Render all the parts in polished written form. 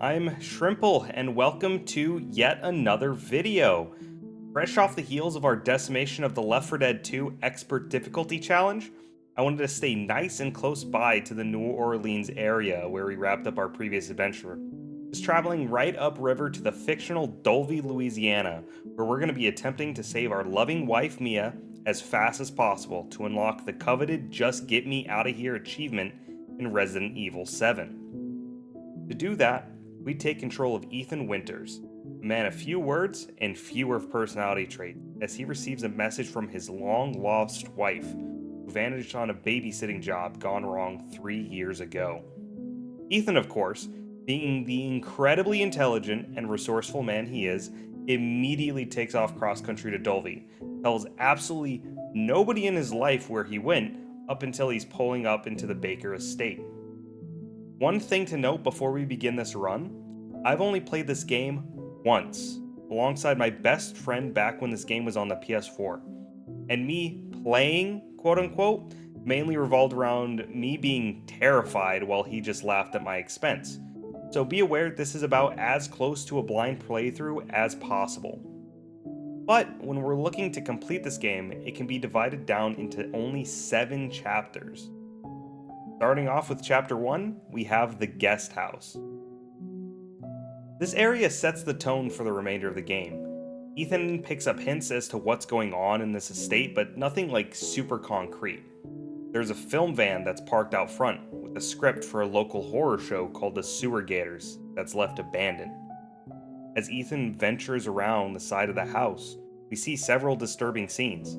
I'm Shrimple, and welcome to yet another video. Fresh off the heels of our decimation of the Left 4 Dead 2 Expert Difficulty Challenge, I wanted to stay nice and close by to the New Orleans area where we wrapped up our previous adventure. Just traveling right upriver to the fictional Dulvey, Louisiana, where we're going to be attempting to save our loving wife Mia as fast as possible to unlock the coveted Just Get Me Out of Here achievement in Resident Evil 7. To do that, we take control of Ethan Winters, a man of few words and fewer personality traits, as he receives a message from his long-lost wife, who vanished on a babysitting job gone wrong 3 years ago. Ethan, of course, being the incredibly intelligent and resourceful man he is, immediately takes off cross-country to Dulvey, tells absolutely nobody in his life where he went up until he's pulling up into the Baker estate. One thing to note before we begin this run, I've only played this game once, alongside my best friend back when this game was on the PS4. And me playing, quote unquote, mainly revolved around me being terrified while he just laughed at my expense. So be aware this is about as close to a blind playthrough as possible. But when we're looking to complete this game, it can be divided down into only 7 chapters. Starting off with Chapter 1, we have the Guest House. This area sets the tone for the remainder of the game. Ethan picks up hints as to what's going on in this estate, but nothing like super concrete. There's a film van that's parked out front, with a script for a local horror show called The Sewer Gators that's left abandoned. As Ethan ventures around the side of the house, we see several disturbing scenes.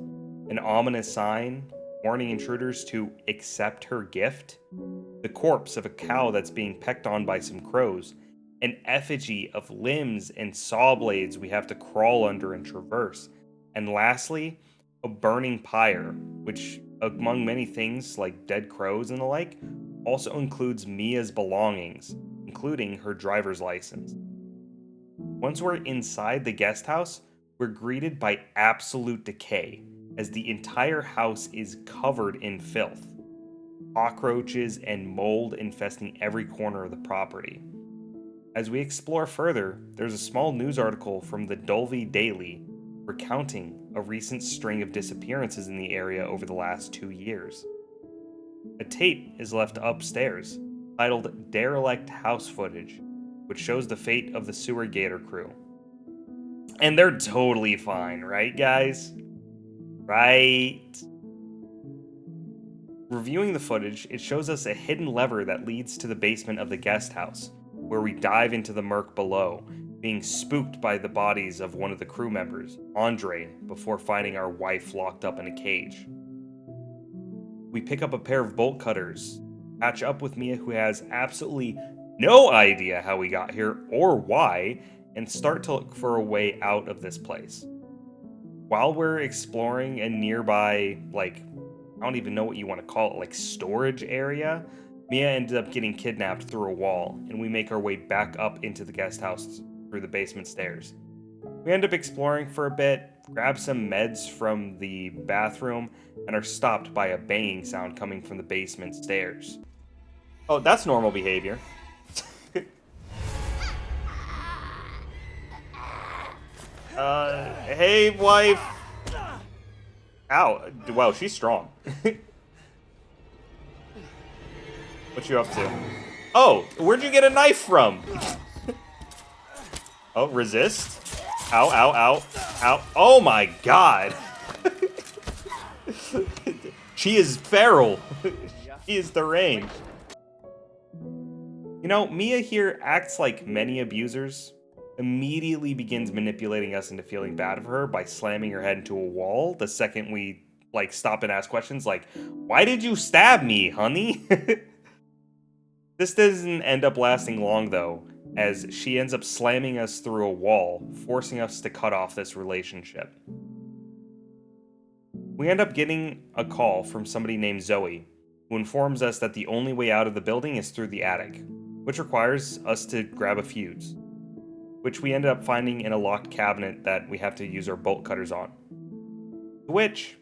An ominous sign warning intruders to accept her gift, the corpse of a cow that's being pecked on by some crows, an effigy of limbs and saw blades we have to crawl under and traverse, and lastly, a burning pyre, which, among many things like dead crows and the like, also includes Mia's belongings, including her driver's license. Once we're inside the guest house, we're greeted by absolute decay, as the entire house is covered in filth, cockroaches and mold infesting every corner of the property. As we explore further, there's a small news article from the Dulvey Daily recounting a recent string of disappearances in the area over the last 2 years. A tape is left upstairs, titled Derelict House Footage, which shows the fate of the Sewer Gator crew. And they're totally fine, right, guys? Right. Reviewing the footage, it shows us a hidden lever that leads to the basement of the guest house, where we dive into the murk below, being spooked by the bodies of one of the crew members, Andre, before finding our wife locked up in a cage. We pick up a pair of bolt cutters, catch up with Mia, who has absolutely no idea how we got here or why, and start to look for a way out of this place. While we're exploring a nearby, I don't even know what you want to call it, storage area, Mia ended up getting kidnapped through a wall, and we make our way back up into the guest house through the basement stairs. We end up exploring for a bit, grab some meds from the bathroom, and are stopped by a banging sound coming from the basement stairs. Oh, that's normal behavior. Hey, wife. Ow. Wow, she's strong. What you up to? Oh, where'd you get a knife from? Oh, resist. Ow, ow, ow, ow. Oh my god. She is feral. She is deranged. You know, Mia here acts like many abusers. Immediately begins manipulating us into feeling bad for her by slamming her head into a wall the second we stop and ask questions like, why did you stab me, honey? This doesn't end up lasting long though, as she ends up slamming us through a wall, forcing us to cut off this relationship. We end up getting a call from somebody named Zoe, who informs us that the only way out of the building is through the attic, which requires us to grab a fuse, which we ended up finding in a locked cabinet that we have to use our bolt cutters on. To which,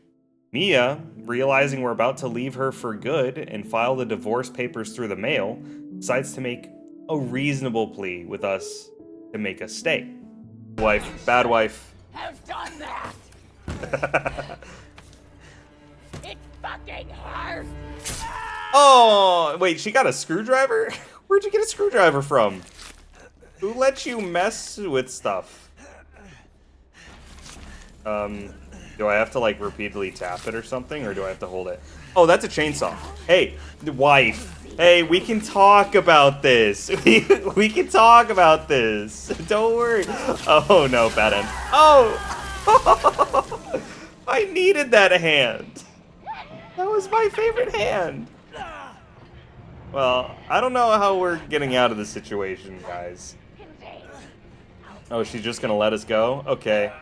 Mia, realizing we're about to leave her for good and file the divorce papers through the mail, decides to make a reasonable plea with us to make us stay. Wife, bad wife. Have done that. It fucking hurts. Oh, wait, she got a screwdriver? Where'd you get a screwdriver from? Who lets you mess with stuff? Do I have to, like, repeatedly tap it or something, or do I have to hold it? Oh, that's a chainsaw. Hey, wife. Hey, we can talk about this. We can talk about this. Don't worry. Oh, no, bad end. Oh! I needed that hand. That was my favorite hand. Well, I don't know how we're getting out of this situation, guys. Oh, she's just gonna let us go? Okay.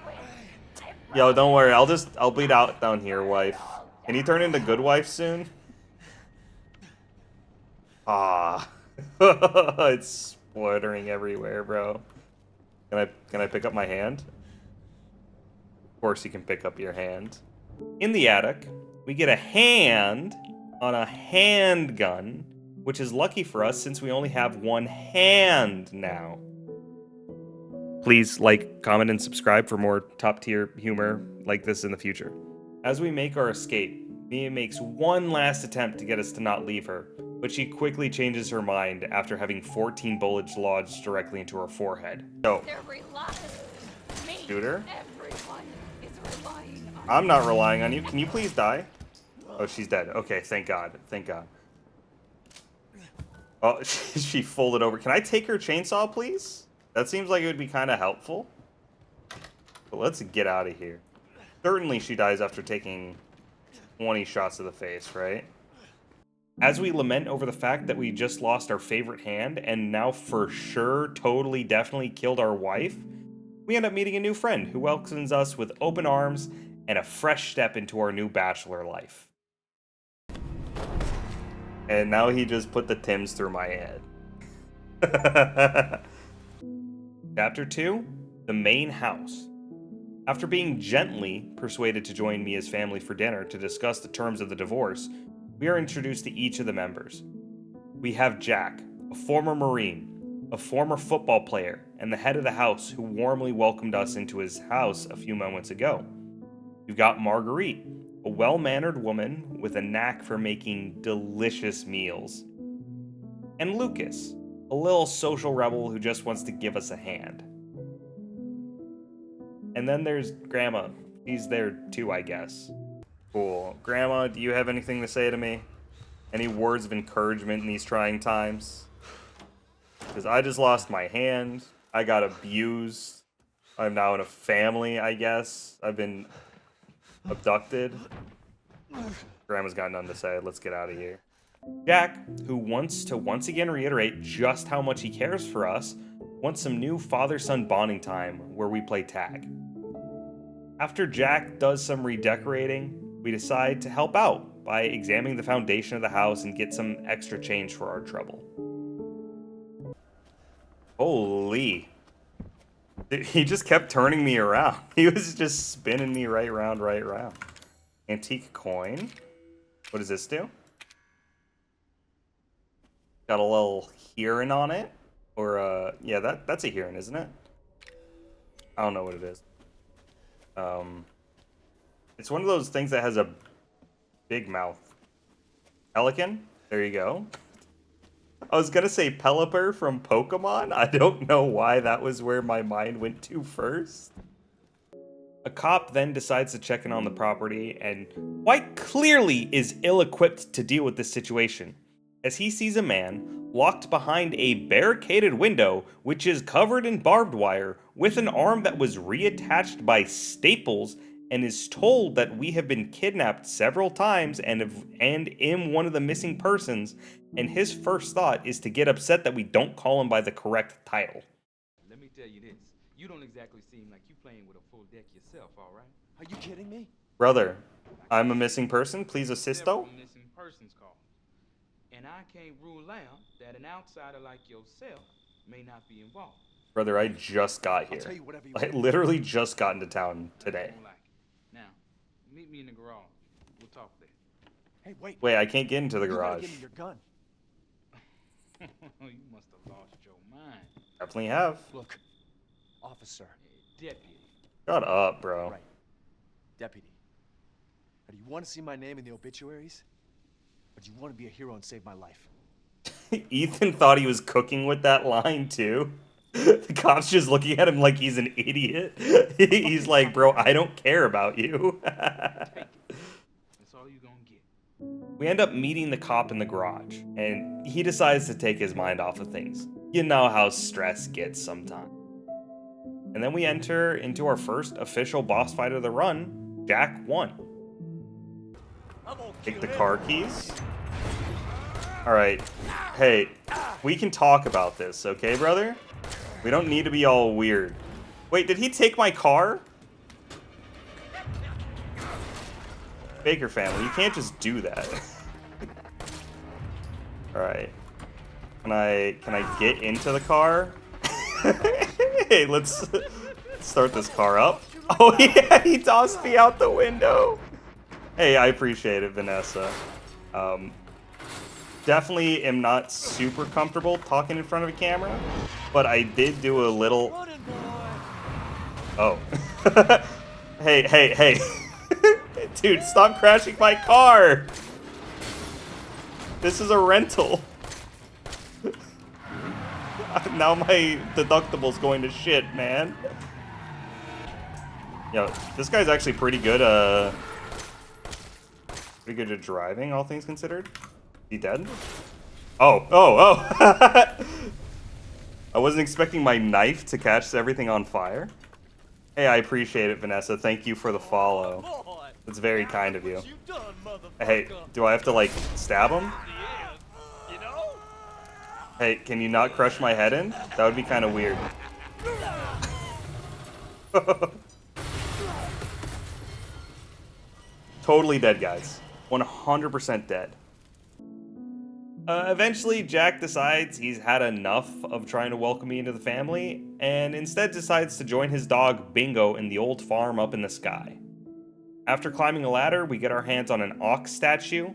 Yo, don't worry. I'll bleed out down here, wife. Can you turn into good wife soon? Ah. It's splattering everywhere, bro. Can I pick up my hand? Of course you can pick up your hand. In the attic, we get a hand on a handgun, which is lucky for us since we only have one hand now. Please like, comment, and subscribe for more top-tier humor like this in the future. As we make our escape, Mia makes one last attempt to get us to not leave her, but she quickly changes her mind after having 14 bullets lodged directly into her forehead. So, shoot her? I'm not relying on you. Can you please die? Oh, she's dead. Okay, thank God. Thank God. Oh, she folded over. Can I take her chainsaw, please? That seems like it would be kind of helpful. But let's get out of here. Certainly she dies after taking 20 shots to the face, right? As we lament over the fact that we just lost our favorite hand and now for sure totally definitely killed our wife, we end up meeting a new friend who welcomes us with open arms and a fresh step into our new bachelor life. And now he just put the Tims through my head. Chapter 2, The Main House. After being gently persuaded to join Mia's family for dinner to discuss the terms of the divorce, we are introduced to each of the members. We have Jack, a former Marine, a former football player, and the head of the house who warmly welcomed us into his house a few moments ago. We've got Marguerite, a well-mannered woman with a knack for making delicious meals. And Lucas, a little social rebel who just wants to give us a hand. And then there's Grandma. She's there too, I guess. Cool. Grandma, do you have anything to say to me? Any words of encouragement in these trying times? Because I just lost my hand. I got abused. I'm now in a family, I guess. I've been abducted. Grandma's got nothing to say. Let's get out of here. Jack, who wants to once again reiterate just how much he cares for us, wants some new father-son bonding time where we play tag. After Jack does some redecorating, we decide to help out by examining the foundation of the house and get some extra change for our trouble. Holy. He just kept turning me around. He was just spinning me right round, right round. Antique coin. What does this do? Got a little heron on it. Or, yeah, that's a heron, isn't it? I don't know what it is. It's one of those things that has a big mouth. Pelican? There you go. I was gonna say Pelipper from Pokemon. I don't know why that was where my mind went to first. A cop then decides to check in on the property and quite clearly is ill-equipped to deal with this situation, as he sees a man locked behind a barricaded window which is covered in barbed wire with an arm that was reattached by staples and is told that we have been kidnapped several times and am one of the missing persons, and his first thought is to get upset that we don't call him by the correct title. Let me tell you this. You don't exactly seem like you playing with a full deck yourself, all right? Are you kidding me? Brother, I'm a missing person. Please assist though. Missing persons call. And I can't rule out that an outsider like yourself may not be involved. Brother, I just got here. I literally just got into town today. Now, meet me in the garage. We'll talk there. Hey, wait. Wait, I can't get into the You gotta garage. give me your gun. You must have lost your mind. Definitely have. Look, officer. Deputy. Shut up, bro. Right. Deputy. Now, do you want to see my name in the obituaries? Or do you want to be a hero and save my life? Ethan thought he was cooking with that line too. The cop's just looking at him like he's an idiot. He's like, bro, I don't care about you. That's all you gonna get. We end up meeting the cop in the garage, and he decides to take his mind off of things. You know how stress gets sometimes. And then we enter into our first official boss fight of the run, Jack 1. Take the car keys. Alright, hey, we can talk about this, okay, brother? We don't need to be all weird. Wait, did he take my car? Baker family, you can't just do that. Alright. Can I get into the car? Hey, let's start this car up. Oh yeah, he tossed me out the window. Hey, I appreciate it, Vanessa. Definitely am not super comfortable talking in front of a camera, but I did do a little... Oh. Hey. Dude, stop crashing my car! This is a rental. Now my deductible's going to shit, man. Yo, this guy's actually pretty good at driving, all things considered. He dead? Oh. I wasn't expecting my knife to catch everything on fire. Hey, I appreciate it, Vanessa. Thank you for the follow. It's very kind of you. Hey, do I have to, like, stab him? Hey, can you not crush my head in? That would be kind of weird. Totally dead, guys. 100% dead. Eventually, Jack decides he's had enough of trying to welcome me into the family, and instead decides to join his dog Bingo in the old farm up in the sky. After climbing a ladder, we get our hands on an ox statue,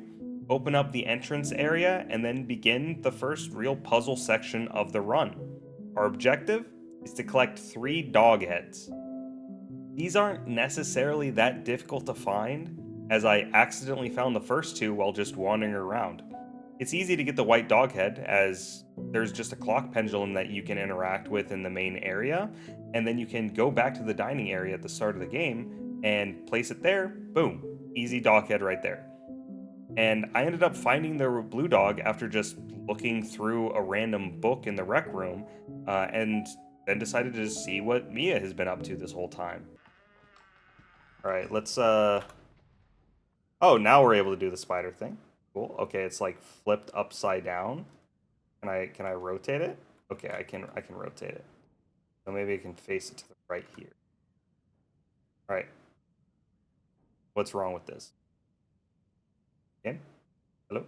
open up the entrance area, and then begin the first real puzzle section of the run. Our objective is to collect 3 dog heads. These aren't necessarily that difficult to find, as I accidentally found the first 2 while just wandering around. It's easy to get the white dog head, as there's just a clock pendulum that you can interact with in the main area, and then you can go back to the dining area at the start of the game and place it there. Boom, easy dog head right there. And I ended up finding the blue dog after just looking through a random book in the rec room, and then decided to see what Mia has been up to this whole time. Alright, let's, Oh, now we're able to do the spider thing. Cool. Okay, it's like flipped upside down. Can I rotate it? Okay, I can rotate it. So maybe I can face it to the right here. Alright. What's wrong with this? Again? Hello?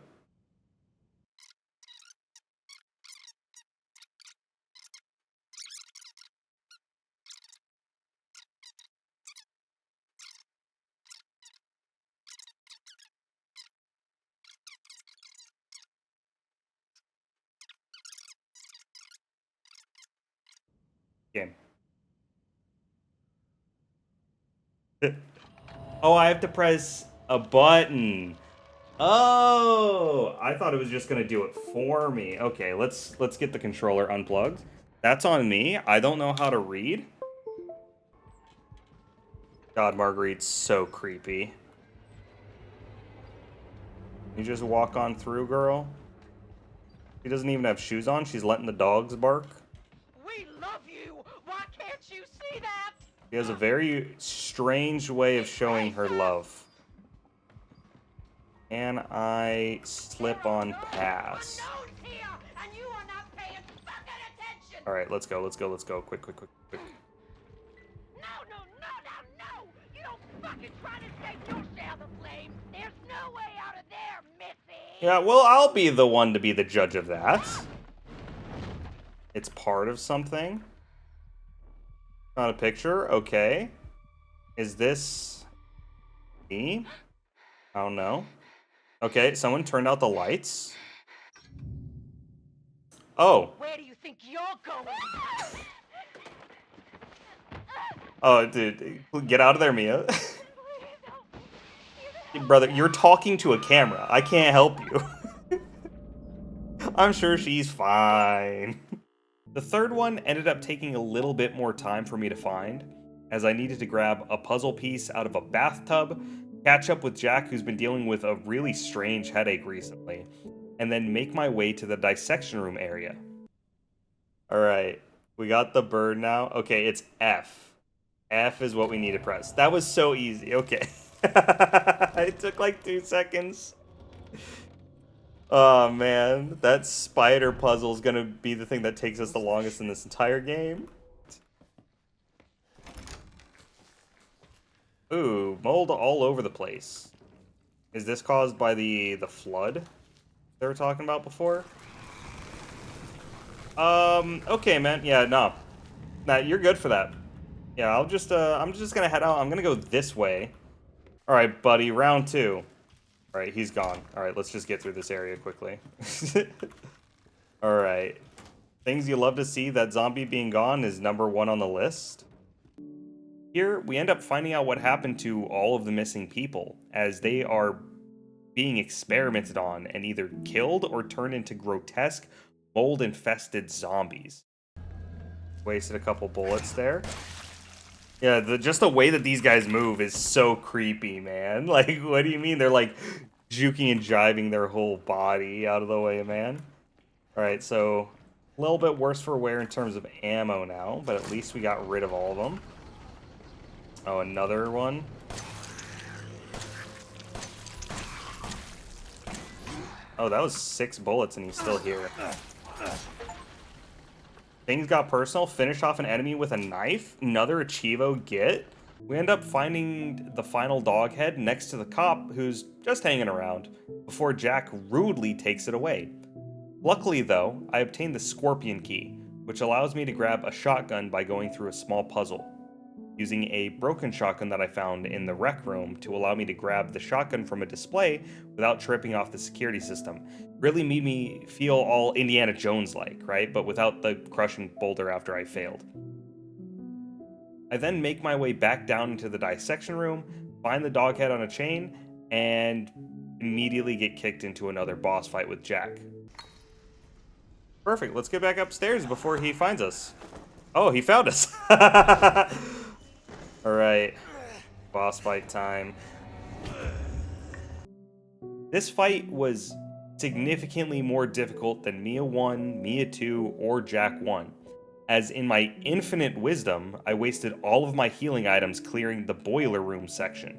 Game. Oh, I have to press a button. Oh, I thought it was just gonna do it for me. Okay, let's get the controller unplugged. That's on me. I don't know how to read. God, Marguerite's so creepy. You just walk on through, girl. She doesn't even have shoes on. She's letting the dogs bark. We love you. Why can't you see that? She has a very strange way of showing her love. Can I slip on pass? All right, let's go. Quick. No. You don't fucking try to save your share of the flames. There's no way out of there, Missy. Yeah, well, I'll be the one to be the judge of that. It's part of something. Not a picture. Okay. Is this me? I don't know. Okay, someone turned out the lights. Oh. Where do you think you're going? Oh, dude. Get out of there, Mia. Please help me. Brother, you're talking to a camera. I can't help you. I'm sure she's fine. The third one ended up taking a little bit more time for me to find, as I needed to grab a puzzle piece out of a bathtub, catch up with Jack, who's been dealing with a really strange headache recently, and then make my way to the dissection room area. Alright, we got the bird now. Okay, it's F. F is what we need to press. That was so easy. Okay. It took like 2 seconds. Oh man, that spider puzzle is gonna be the thing that takes us the longest in this entire game. Ooh, mold all over the place. Is this caused by the flood they were talking about before? Okay, man. Yeah, no. Nah, you're good for that. Yeah, I'm just gonna head out. I'm gonna go this way. Alright, buddy, round 2. Alright, he's gone. Alright, let's just get through this area quickly. Alright. Things you love to see, that zombie being gone is number 1 on the list. Here, we end up finding out what happened to all of the missing people, as they are being experimented on and either killed or turned into grotesque, mold-infested zombies. Wasted a couple bullets there. Yeah, just the way that these guys move is so creepy, man. Like, what do you mean? They're like juking and jiving their whole body out of the way, man. Alright, so a little bit worse for wear in terms of ammo now, but at least we got rid of all of them. Oh, another one. Oh, that was 6 bullets and he's still here. Things got personal. Finish off an enemy with a knife. Another Achievo get. We end up finding the final dog head next to the cop who's just hanging around before Jack rudely takes it away. Luckily, though, I obtained the Scorpion key, which allows me to grab a shotgun by going through a small puzzle, using a broken shotgun that I found in the rec room to allow me to grab the shotgun from a display without tripping off the security system. Really made me feel all Indiana Jones-like, right? But without the crushing boulder after I failed. I then make my way back down into the dissection room, find the dog head on a chain, and immediately get kicked into another boss fight with Jack. Perfect, let's get back upstairs before he finds us. Oh, he found us! Alright, boss fight time. This fight was significantly more difficult than Mia 1, Mia 2, or Jack 1, as in my infinite wisdom, I wasted all of my healing items clearing the boiler room section,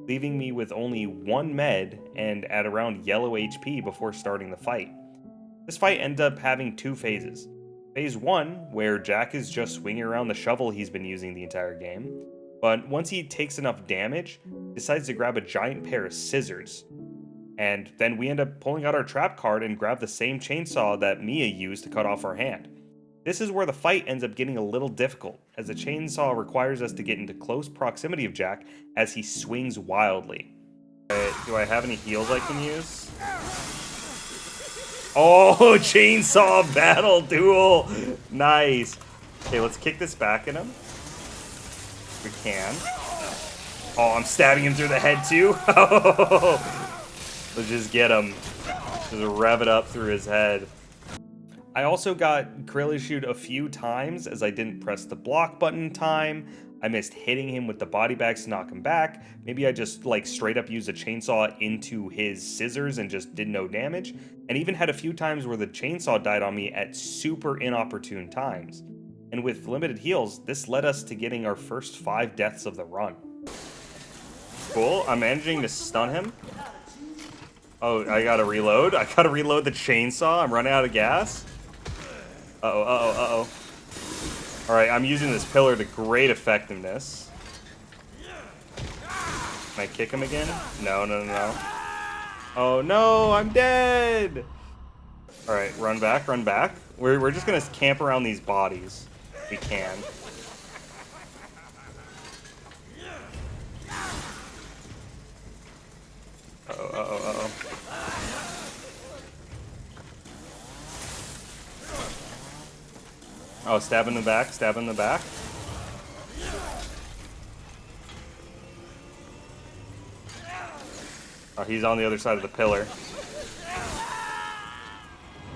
leaving me with only 1 med and at around yellow HP before starting the fight. This fight ended up having 2 phases. Phase 1, where Jack is just swinging around the shovel he's been using the entire game, but once he takes enough damage, decides to grab a giant pair of scissors. And then we end up pulling out our trap card and grab the same chainsaw that Mia used to cut off our hand. This is where the fight ends up getting a little difficult, as the chainsaw requires us to get into close proximity of Jack as he swings wildly. Do I have any heals I can use? Oh, chainsaw battle duel! Nice. Okay, let's kick this back at him. We can. Oh, I'm stabbing him through the head too? Let's just get him. Just rev it up through his head. I also got Krill issued a few times as I didn't press the block button in time. I missed hitting him with the body bags to knock him back. Maybe I just like straight up used a chainsaw into his scissors and just did no damage. And even had a few times where the chainsaw died on me at super inopportune times. And with limited heals, this led us to getting our first 5 deaths of the run. Cool, I'm managing to stun him. Oh, I gotta reload. I gotta reload the chainsaw. I'm running out of gas. Uh-oh, uh-oh, uh-oh. Alright, I'm using this pillar to great effectiveness. Can I kick him again? No, no, no, no. Oh no, I'm dead! Alright, run back, run back. We're just gonna camp around these bodies. If we can. Uh-oh, uh-oh, uh-oh. Oh, stab in the back, stab in the back. Oh, he's on the other side of the pillar.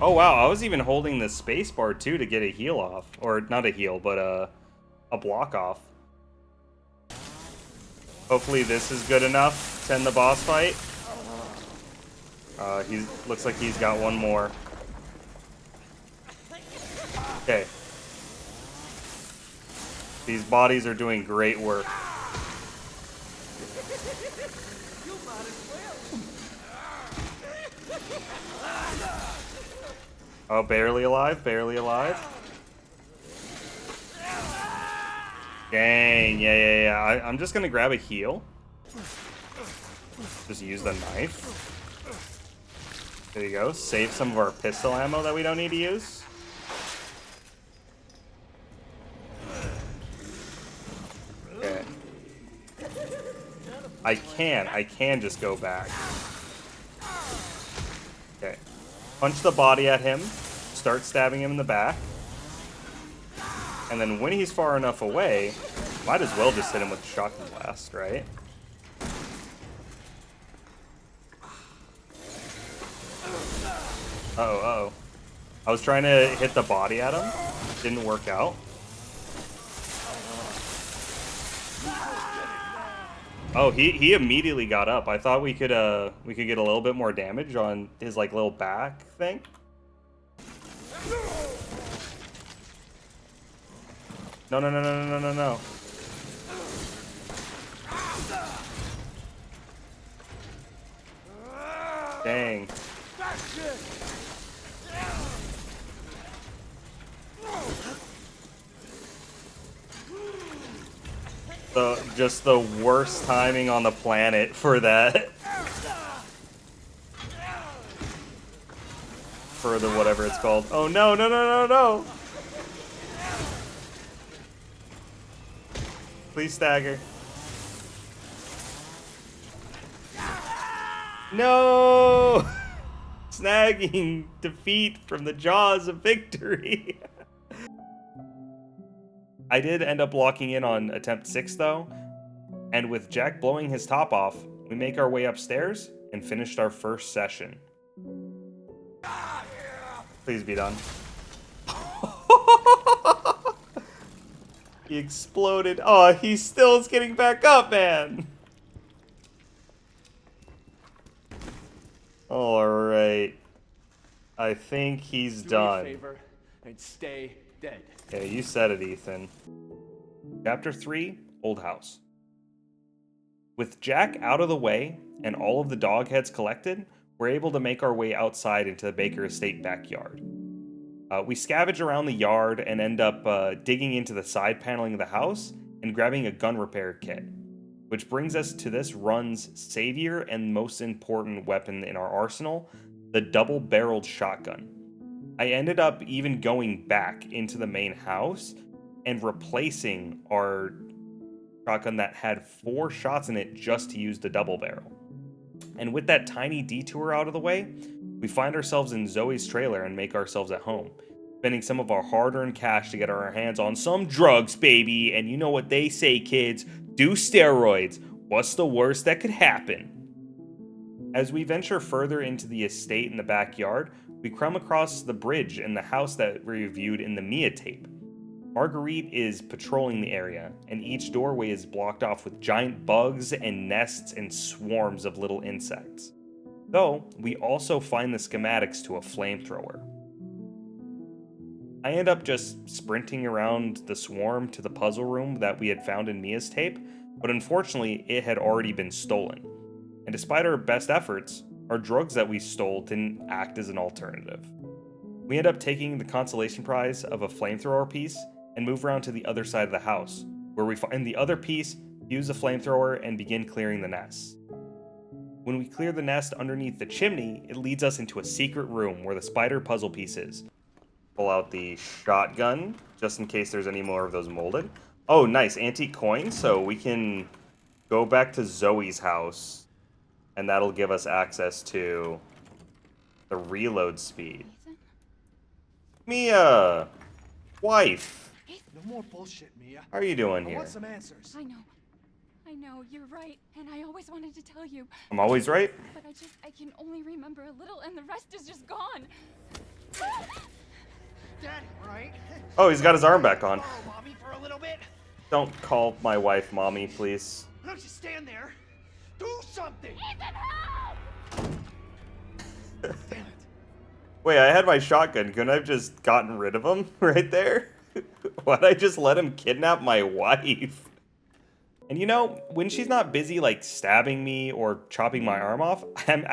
Oh wow, I was even holding the space bar too to get a heal off. Or not a heal, but a block off. Hopefully this is good enough to end the boss fight. He looks like he's got one more. Okay. These bodies are doing great work. Oh, barely alive, barely alive. Dang, yeah. I'm just gonna grab a heal. Just use the knife. There you go. Save some of our pistol ammo that we don't need to use. Okay. I can just go back. Okay. Punch the body at him. Start stabbing him in the back. And then when he's far enough away, might as well just hit him with a shotgun blast, right? Uh-oh. I was trying to hit the body at him. Didn't work out. Oh, he immediately got up. I thought we could get a little bit more damage on his like little back thing. No. Dang. Just the worst timing on the planet for that. For the whatever it's called. Oh no. Please stagger. No! Snagging defeat from the jaws of victory. I did end up locking in on attempt 6 though, and with Jack blowing his top off, we make our way upstairs and finished our first session. Please be done. He exploded. Oh, he still is getting back up, man. Alright. I think he's done. Do me a favor and stay dead. Yeah, you said it, Ethan. Chapter 3, Old House. With Jack out of the way and all of the dog heads collected, we're able to make our way outside into the Baker Estate backyard. We scavenge around the yard and end up digging into the side paneling of the house and grabbing a gun repair kit, which brings us to this run's savior and most important weapon in our arsenal, the double-barreled shotgun. I ended up even going back into the main house and replacing our shotgun that had 4 shots in it just to use the double barrel. And with that tiny detour out of the way, we find ourselves in Zoe's trailer and make ourselves at home, spending some of our hard-earned cash to get our hands on some drugs, baby. And you know what they say, kids, do steroids. What's the worst that could happen? As we venture further into the estate in the backyard, we come across the bridge and the house that we reviewed in the Mia tape. Marguerite is patrolling the area, and each doorway is blocked off with giant bugs and nests and swarms of little insects. Though, we also find the schematics to a flamethrower. I end up just sprinting around the swarm to the puzzle room that we had found in Mia's tape, but unfortunately it had already been stolen. And despite our best efforts, our drugs that we stole didn't act as an alternative. We end up taking the consolation prize of a flamethrower piece and move around to the other side of the house, where we find the other piece, use the flamethrower, and begin clearing the nest. When we clear the nest underneath the chimney, it leads us into a secret room where the spider puzzle piece is. Pull out the shotgun, just in case there's any more of those molded. Oh, nice, antique coins, so we can go back to Zoe's house, and that'll give us access to the reload speed. Mia! Wife. No more bullshit, Mia. How are you doing I here? want some answers. I know, you're right, and I always wanted to tell you, I'm always right. but I can only remember a little, and the rest is just gone. Daddy, right? Oh, he's got his arm back on. Borrow mommy for a little bit? Don't call my wife mommy, please. Why don't you stand there? Do something! Ethan, help! Damn it. Wait, I had my shotgun. Couldn't I have just gotten rid of him right there? Why'd I just let him kidnap my wife? And you know, when she's not busy like stabbing me or chopping my arm off, I'm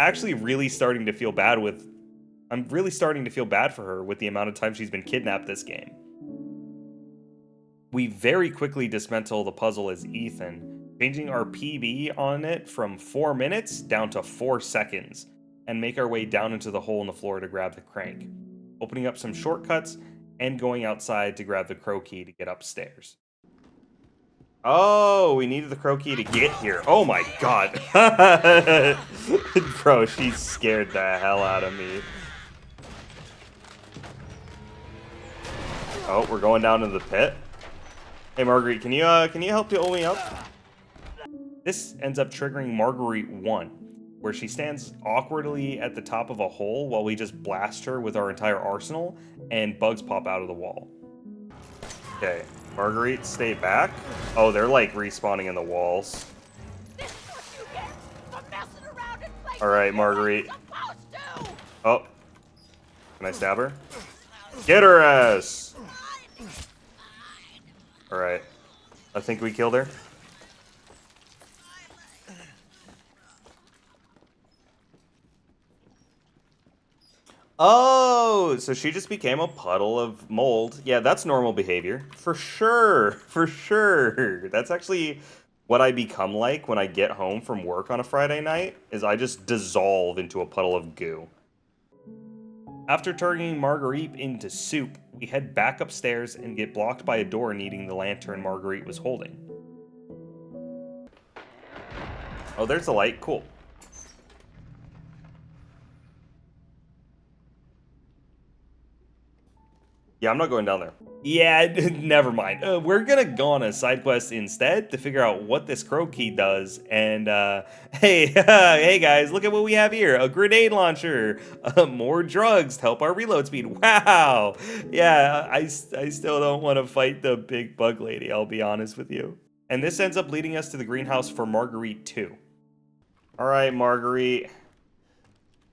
really starting to feel bad for her with the amount of time she's been kidnapped this game. We very quickly dismantle the puzzle as Ethan, changing our PB on it from 4 minutes down to 4 seconds, and make our way down into the hole in the floor to grab the crank, opening up some shortcuts and going outside to grab the crow key to get upstairs. Oh, we needed the crow key to get here. Oh my god. Bro, she scared the hell out of me. Oh, we're going down to the pit. Hey, Marguerite, can you help pull me up? This ends up triggering Marguerite 1, where she stands awkwardly at the top of a hole while we just blast her with our entire arsenal, and bugs pop out of the wall. Okay, Marguerite, stay back. Oh, they're like respawning in the walls. This is what you get for messing around in places All right, you're Marguerite. not supposed to! Oh, can I stab her? Get her ass! All right, I think we killed her. Oh, so she just became a puddle of mold. Yeah, that's normal behavior. For sure. For sure. That's actually what I become like when I get home from work on a Friday night, is I just dissolve into a puddle of goo. After turning Marguerite into soup, we head back upstairs and get blocked by a door needing the lantern Marguerite was holding. Oh, there's the light. Cool. Yeah, I'm not going down there. Yeah, never mind. We're gonna go on a side quest instead to figure out what this crow key does. And hey, hey guys, look at what we have here: a grenade launcher, more drugs to help our reload speed. Wow. Yeah, I still don't want to fight the big bug lady. I'll be honest with you. And this ends up leading us to the greenhouse for Marguerite 2. All right, Marguerite,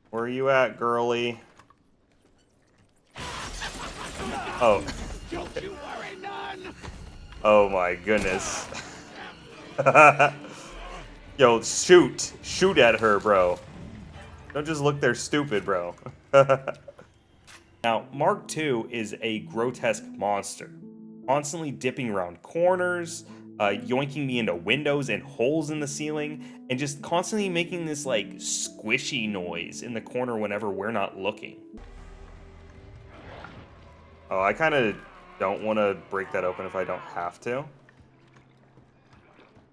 where are you at, girly? Oh. Oh my goodness. Yo, shoot. Shoot at her, bro. Don't just look there stupid, bro. Now, Mark II is a grotesque monster, constantly dipping around corners, yoinking me into windows and holes in the ceiling, and just constantly making this like squishy noise in the corner whenever we're not looking. Oh, I kind of don't want to break that open if I don't have to.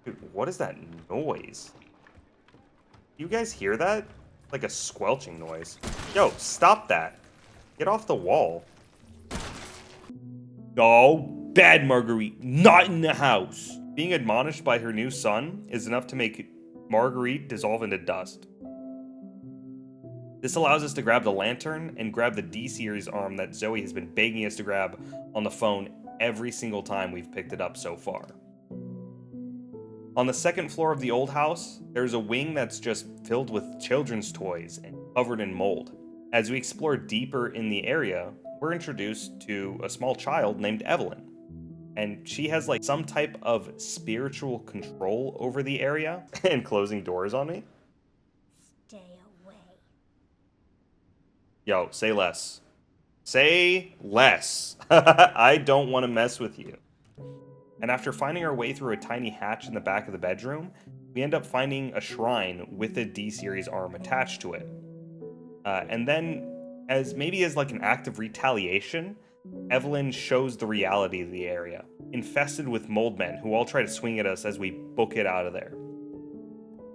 Dude, what is that noise? You guys hear that? Like a squelching noise. Yo, stop that. Get off the wall. Oh, bad Marguerite. Not in the house. Being admonished by her new son is enough to make Marguerite dissolve into dust. This allows us to grab the lantern and grab the D-Series arm that Zoe has been begging us to grab on the phone every single time we've picked it up so far. On the second floor of the old house, there's a wing that's just filled with children's toys and covered in mold. As we explore deeper in the area, we're introduced to a small child named Evelyn. And she has like some type of spiritual control over the area and closing doors on me. Stay away. Yo, say less. Say less. I don't want to mess with you. And after finding our way through a tiny hatch in the back of the bedroom, we end up finding a shrine with a D-Series arm attached to it. And then, as like an act of retaliation, Evelyn shows the reality of the area, infested with mold men who all try to swing at us as we book it out of there.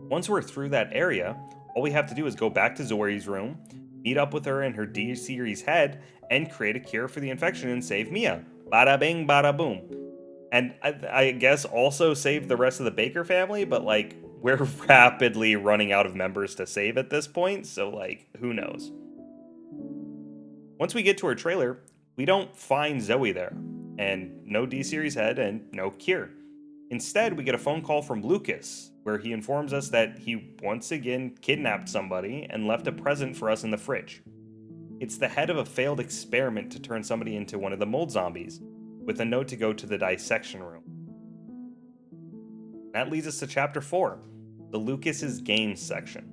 Once we're through that area, all we have to do is go back to Zori's room, meet up with her and her D-Series head, and create a cure for the infection and save Mia. Bada bing, bada boom. And I guess also save the rest of the Baker family, but like we're rapidly running out of members to save at this point, so like who knows. Once we get to our trailer, we don't find Zoe there, and no D-Series head and no cure. Instead, we get a phone call from Lucas, where he informs us that he once again kidnapped somebody and left a present for us in the fridge. It's the head of a failed experiment to turn somebody into one of the mold zombies, with a note to go to the dissection room. That leads us to Chapter 4, the Lucas's Games section.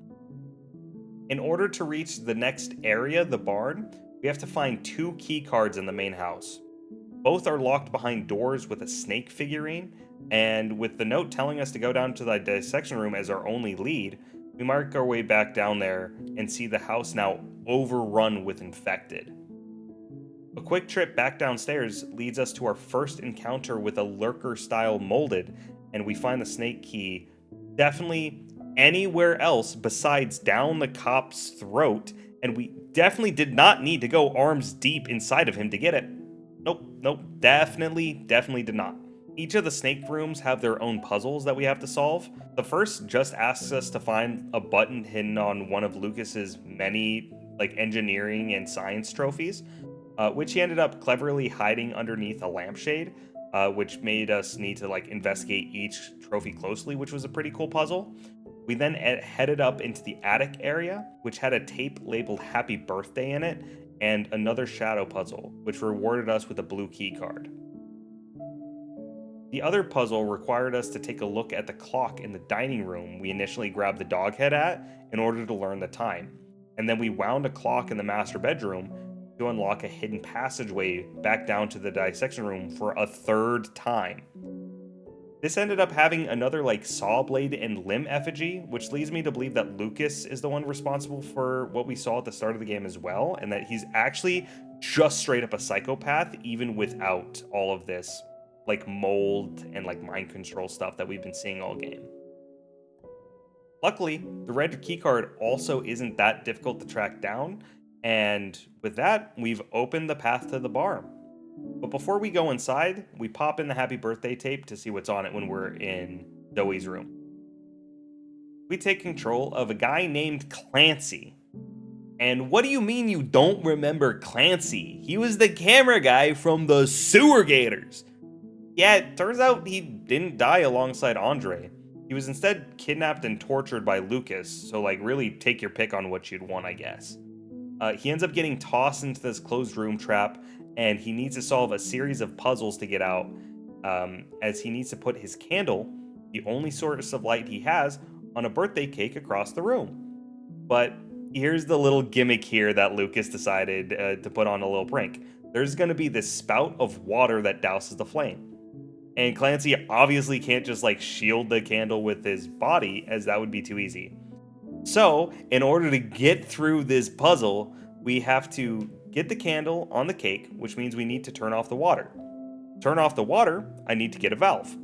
In order to reach the next area, the barn, we have to find 2 key cards in the main house. Both are locked behind doors with a snake figurine, and with the note telling us to go down to the dissection room as our only lead, we mark our way back down there and see the house now overrun with infected. A quick trip back downstairs leads us to our first encounter with a lurker-style molded, and we find the snake key definitely anywhere else besides down the cop's throat, and we definitely did not need to go arms deep inside of him to get it. Nope, definitely did not. Each of the snake rooms have their own puzzles that we have to solve. The first just asks us to find a button hidden on one of Lucas's many engineering and science trophies, which he ended up cleverly hiding underneath a lampshade, which made us need to investigate each trophy closely, which was a pretty cool puzzle. We then headed up into the attic area, which had a tape labeled Happy Birthday in it, and another shadow puzzle, which rewarded us with a blue key card. The other puzzle required us to take a look at the clock in the dining room we initially grabbed the dog head at in order to learn the time, and then we wound a clock in the master bedroom to unlock a hidden passageway back down to the dissection room for a 3rd time. This ended up having another saw blade and limb effigy, which leads me to believe that Lucas is the one responsible for what we saw at the start of the game as well, and that he's actually just straight up a psychopath even without all of this mold and mind control stuff that we've been seeing all game. Luckily, the red keycard also isn't that difficult to track down, and with that, we've opened the path to the bar. But before we go inside, we pop in the happy birthday tape to see what's on it when we're in Zoe's room. We take control of a guy named Clancy. And what do you mean you don't remember Clancy? He was the camera guy from the Sewer Gators. Yeah, it turns out he didn't die alongside Andre. He was instead kidnapped and tortured by Lucas, so really take your pick on what you'd want, I guess. He ends up getting tossed into this closed room trap, and he needs to solve a series of puzzles to get out, as he needs to put his candle, the only source of light he has, on a birthday cake across the room. But here's the little gimmick here that Lucas decided to put on a little prank. There's going to be this spout of water that douses the flame. And Clancy obviously can't just shield the candle with his body, as that would be too easy. So, in order to get through this puzzle, we have to get the candle on the cake, which means we need to turn off the water. Turn off the water, I need to get a valve.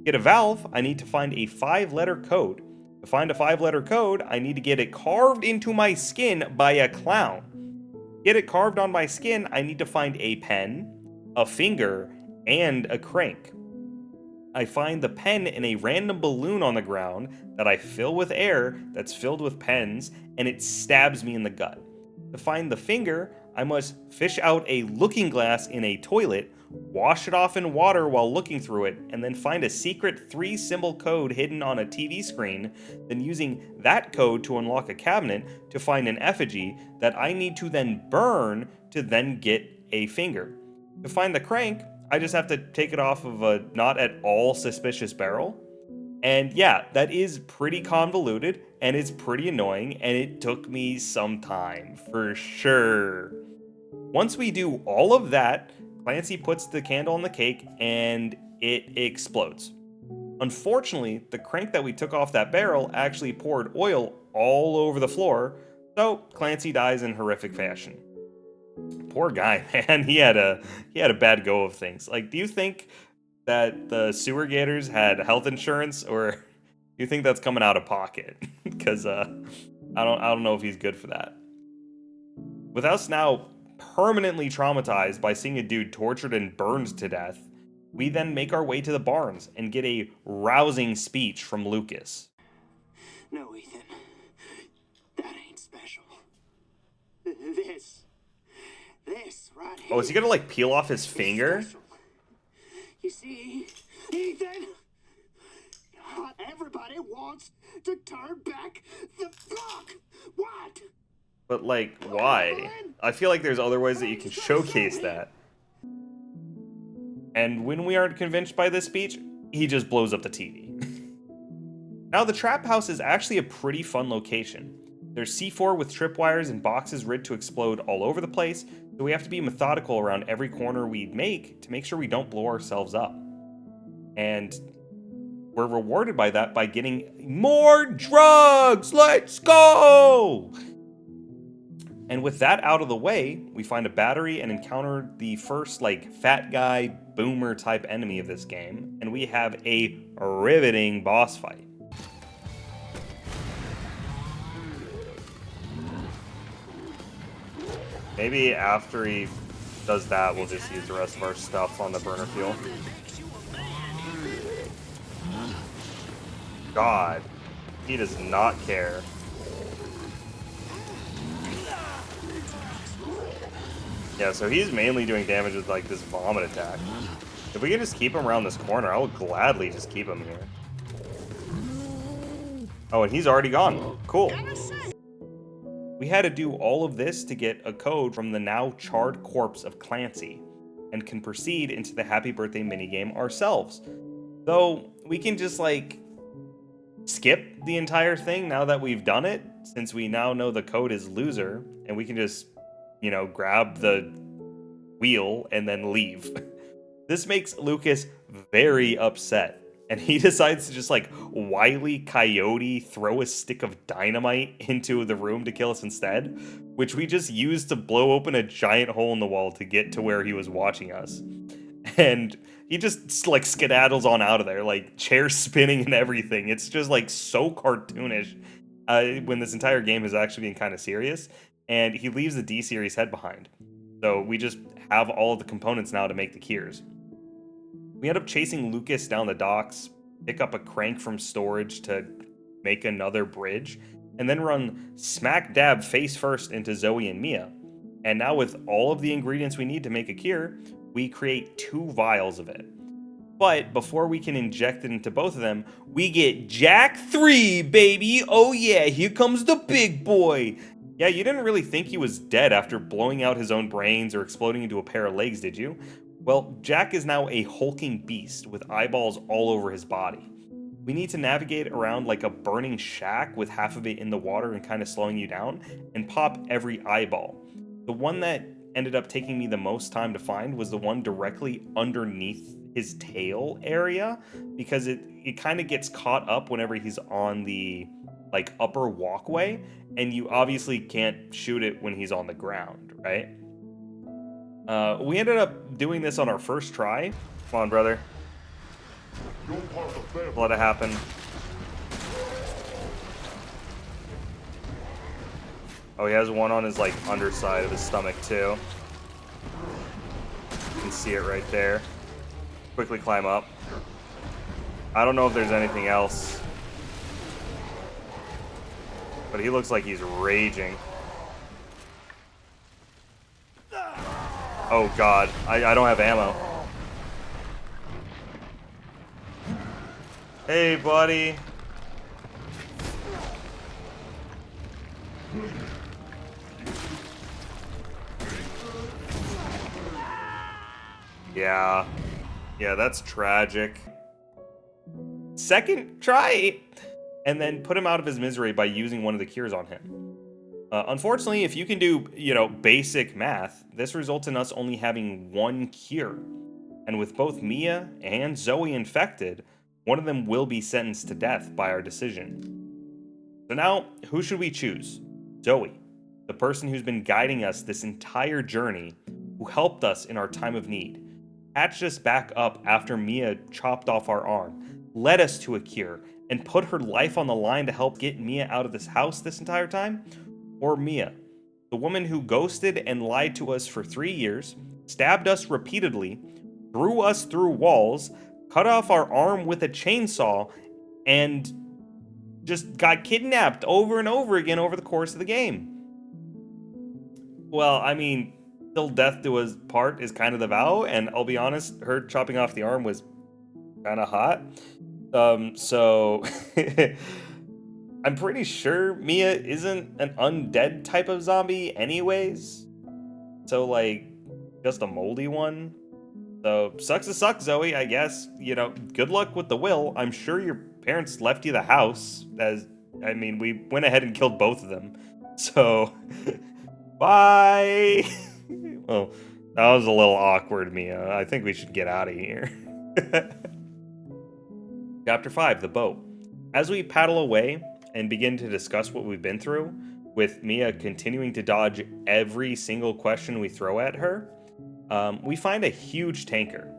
Get a valve, I need to find a 5-letter code. To find a 5-letter code, I need to get it carved into my skin by a clown. Get it carved on my skin, I need to find a pen, a finger, and a crank. I find the pen in a random balloon on the ground that I fill with air that's filled with pens, and it stabs me in the gut. To find the finger, I must fish out a looking glass in a toilet, wash it off in water while looking through it, and then find a secret 3-symbol code hidden on a TV screen, then using that code to unlock a cabinet to find an effigy that I need to then burn to then get a finger. To find the crank, I just have to take it off of a not at all suspicious barrel. And yeah, that is pretty convoluted, and it's pretty annoying, and it took me some time, for sure. Once we do all of that, Clancy puts the candle on the cake, and it explodes. Unfortunately, the crank that we took off that barrel actually poured oil all over the floor, so Clancy dies in horrific fashion. Poor guy, man. He had a bad go of things. Do you think that the Sewer Gators had health insurance, or do you think that's coming out of pocket? Because I don't know if he's good for that. With us now permanently traumatized by seeing a dude tortured and burned to death, we then make our way to the barns and get a rousing speech from Lucas. No, Ethan. That ain't special. This right here. Oh, is he gonna like peel off his finger? Special. You see, Ethan? Not everybody wants to turn back the clock. What? But like, why? I feel like there's other ways that you can showcase that. And when we aren't convinced by this speech, he just blows up the TV. Now, the trap house is actually a pretty fun location. There's C4 with tripwires and boxes rigged to explode all over the place, so we have to be methodical around every corner we make to make sure we don't blow ourselves up. And we're rewarded by that by getting more drugs! Let's go! And with that out of the way, we find a battery and encounter the first, like, fat guy, boomer type enemy of this game, and we have a riveting boss fight. Maybe after he does that, we'll just use the rest of our stuff on the burner fuel. God, he does not care. Yeah, so he's mainly doing damage with like this vomit attack. If we can just keep him around this corner, I will gladly just keep him here. Oh, and he's already gone. Cool. We had to do all of this to get a code from the now charred corpse of Clancy, and can proceed into the Happy Birthday minigame ourselves. Though, we can just like skip the entire thing now that we've done it, since we now know the code is loser, and we can just, you know, grab the wheel and then leave. This makes Lucas very upset, and he decides to just like Wile E. Coyote throw a stick of dynamite into the room to kill us instead, which we just used to blow open a giant hole in the wall to get to where he was watching us. And he just like skedaddles on out of there, like chair spinning and everything. It's just like so cartoonish when this entire game is actually being kind of serious. And he leaves the D-Series head behind. So we just have all of the components now to make the Kiers. We end up chasing Lucas down the docks, pick up a crank from storage to make another bridge, and then run smack dab face first into Zoe and Mia. And now with all of the ingredients we need to make a Kier, we create 2 vials of it. But before we can inject it into both of them, we get Jack 3, baby! Oh yeah, here comes the big boy! Yeah, you didn't really think he was dead after blowing out his own brains or exploding into a pair of legs, did you? Well, Jack is now a hulking beast with eyeballs all over his body. We need to navigate around like a burning shack with half of it in the water and kind of slowing you down, and pop every eyeball. The one that ended up taking me the most time to find was the one directly underneath his tail area, because it kind of gets caught up whenever he's on the like upper walkway, and you obviously can't shoot it when he's on the ground, right? We ended up doing this on our first try. Come on, brother. Let it happen. Oh, he has one on his like underside of his stomach too. You can see it right there. Quickly climb up. I don't know if there's anything else, but he looks like he's raging. Oh god, I don't have ammo. Hey, buddy. Yeah, that's tragic. Second try, and then put him out of his misery by using one of the cures on him. Unfortunately, if you can do, basic math, this results in us only having 1 cure. And with both Mia and Zoe infected, one of them will be sentenced to death by our decision. So now, who should we choose? Zoe, the person who's been guiding us this entire journey, who helped us in our time of need, patched us back up after Mia chopped off our arm, led us to a cure, and put her life on the line to help get Mia out of this house this entire time? Or Mia, The woman who ghosted and lied to us for 3 years, stabbed us repeatedly, threw us through walls, cut off our arm with a chainsaw, and just got kidnapped over and over again over the course of the game. Well, I mean, till death do us part is kind of the vow, and I'll be honest, her chopping off the arm was kind of hot. So I'm pretty sure Mia isn't an undead type of zombie anyways. So like just a moldy one. So sucks to suck, Zoe, I guess. You know, good luck with the will. I'm sure your parents left you the house we went ahead and killed both of them. So bye. Well, that was a little awkward, Mia. I think we should get out of here. Chapter 5, The Boat. As we paddle away and begin to discuss what we've been through, with Mia continuing to dodge every single question we throw at her, we find a huge tanker.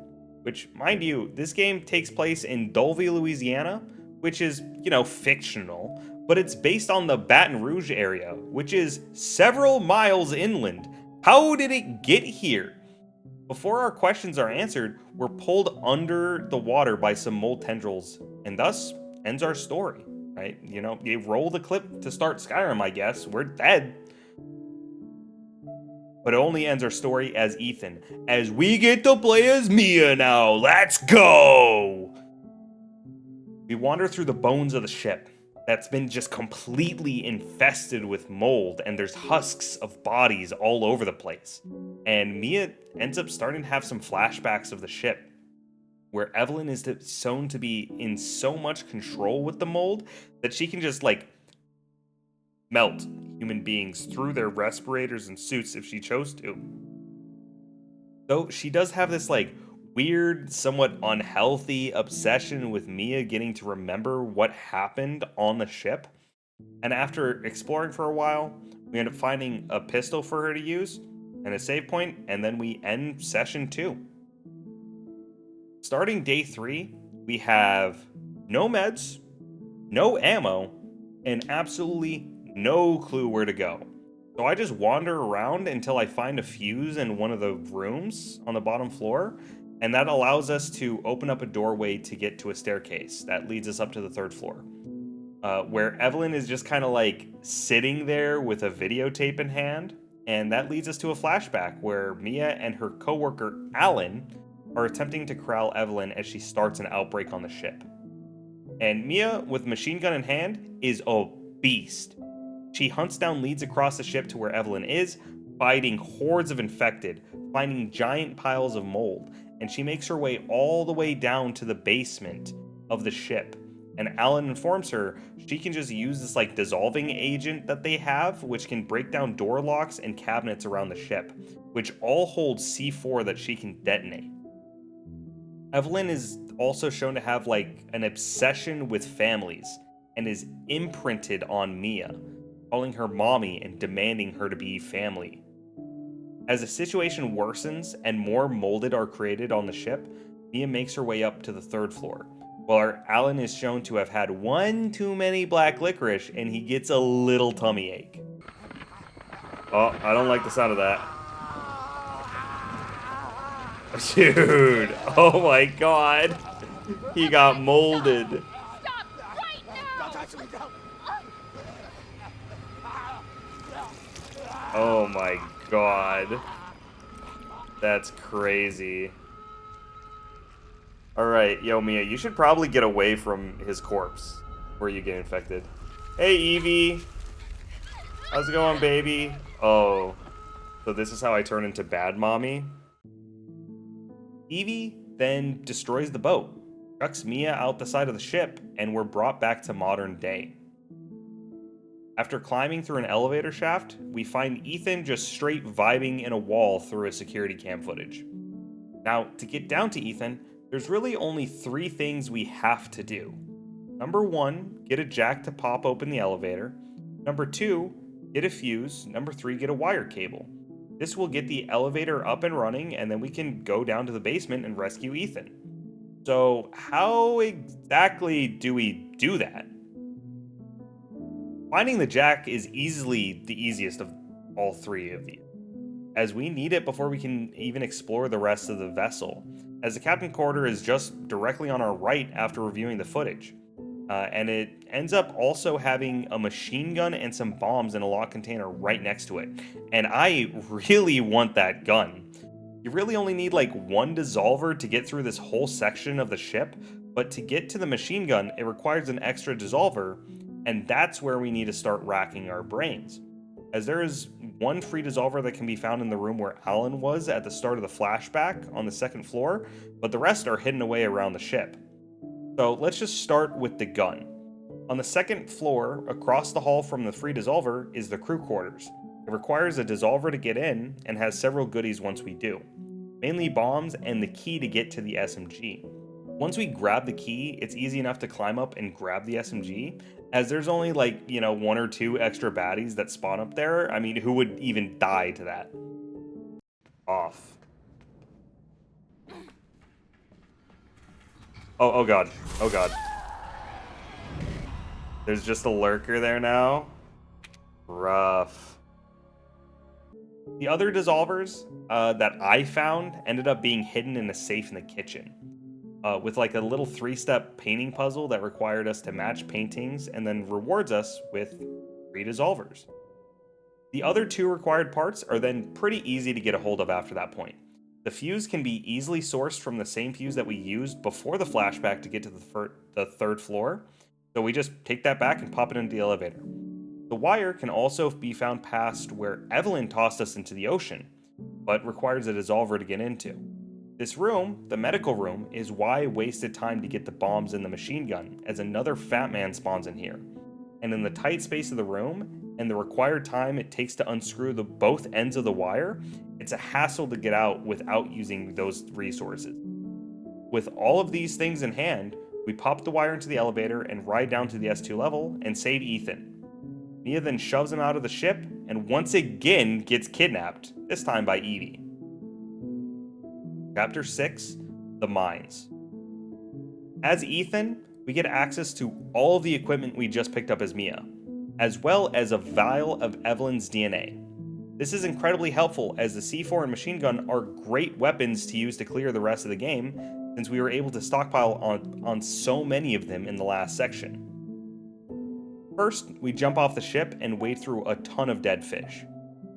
Which, mind you, this game takes place in Dulvey, Louisiana, which is, fictional, but it's based on the Baton Rouge area, which is several miles inland. How did it get here? Before our questions are answered, we're pulled under the water by some mold tendrils, and thus ends our story, right? You roll the clip to start Skyrim, I guess. We're dead. But it only ends our story as Ethan, as we get to play as Mia now. Let's go! We wander through the bones of the ship that's been just completely infested with mold, and there's husks of bodies all over the place. And Mia ends up starting to have some flashbacks of the ship, where Evelyn is shown to be in so much control with the mold that she can just, melt human beings through their respirators and suits if she chose to. Though she does have this, weird, somewhat unhealthy obsession with Mia getting to remember what happened on the ship. And after exploring for a while, we end up finding a pistol for her to use and a save point, and then we end session 2. Starting day 3, we have no meds, no ammo, and absolutely no clue where to go. So I just wander around until I find a fuse in one of the rooms on the bottom floor, and that allows us to open up a doorway to get to a staircase that leads us up to the 3rd floor, where Evelyn is just kind of sitting there with a videotape in hand, and that leads us to a flashback where Mia and her coworker Alan are attempting to corral Evelyn as she starts an outbreak on the ship. And Mia, with machine gun in hand, is a beast. She hunts down leads across the ship to where Evelyn is, fighting hordes of infected, finding giant piles of mold, and she makes her way all the way down to the basement of the ship. And Alan informs her she can just use this dissolving agent that they have, which can break down door locks and cabinets around the ship, which all hold C4 that she can detonate. Evelyn is also shown to have an obsession with families and is imprinted on Mia, calling her mommy and demanding her to be family. As the situation worsens and more molded are created on the ship, Mia makes her way up to the 3rd floor, while Alan is shown to have had one too many black licorice and he gets a little tummy ache. Oh, I don't like the sound of that. Dude, oh my god. He got molded. Stop right now! Don't touch me, don't. Oh my god. That's crazy. Alright, yo Mia, you should probably get away from his corpse where you get infected. Hey Evie! How's it going, baby? Oh, so this is how I turn into bad mommy? Evie then destroys the boat, chucks Mia out the side of the ship, and we're brought back to modern day. After climbing through an elevator shaft, we find Ethan just straight vibing in a wall through his security cam footage. Now, to get down to Ethan, there's really only 3 things we have to do. Number 1, get a jack to pop open the elevator. Number 2, get a fuse. Number 3, get a wire cable. This will get the elevator up and running, and then we can go down to the basement and rescue Ethan. So, how exactly do we do that? Finding the jack is easily the easiest of all three of you, as we need it before we can even explore the rest of the vessel, as the captain quarter is just directly on our right after reviewing the footage. And it ends up also having a machine gun and some bombs in a locked container right next to it. And I really want that gun. You really only need like one dissolver to get through this whole section of the ship, but to get to the machine gun, it requires an extra dissolver, and that's where we need to start racking our brains. As there is one free dissolver that can be found in the room where Alan was at the start of the flashback on the second floor, but the rest are hidden away around the ship. So let's just start with the gun. On the second floor, across the hall from the free dissolver, is the crew quarters. It requires a dissolver to get in and has several goodies once we do, mainly bombs and the key to get to the SMG. Once we grab the key, it's easy enough to climb up and grab the SMG, as there's only like, one or two extra baddies that spawn up there. I mean, who would even die to that? Off. Oh god. Oh god. There's just a lurker there now. Rough. The other dissolvers that I found ended up being hidden in a safe in the kitchen, with like a little 3-step painting puzzle that required us to match paintings and then rewards us with 3 dissolvers. The other 2 required parts are then pretty easy to get a hold of after that point. The fuse can be easily sourced from the same fuse that we used before the flashback to get to the third floor, so we just take that back and pop it into the elevator. The wire can also be found past where Evelyn tossed us into the ocean, but requires a dissolver to get into. This room, the medical room, is why I wasted time to get the bombs and the machine gun, as another fat man spawns in here. And in the tight space of the room, and the required time it takes to unscrew both ends of the wire, it's a hassle to get out without using those resources. With all of these things in hand, we pop the wire into the elevator and ride down to the S2 level and save Ethan. Mia then shoves him out of the ship and once again gets kidnapped, this time by Evie. Chapter 6, The Mines. As Ethan, we get access to all of the equipment we just picked up as Mia, as well as a vial of Evelyn's DNA. This is incredibly helpful as the C4 and machine gun are great weapons to use to clear the rest of the game, since we were able to stockpile on so many of them in the last section. First, we jump off the ship and wade through a ton of dead fish.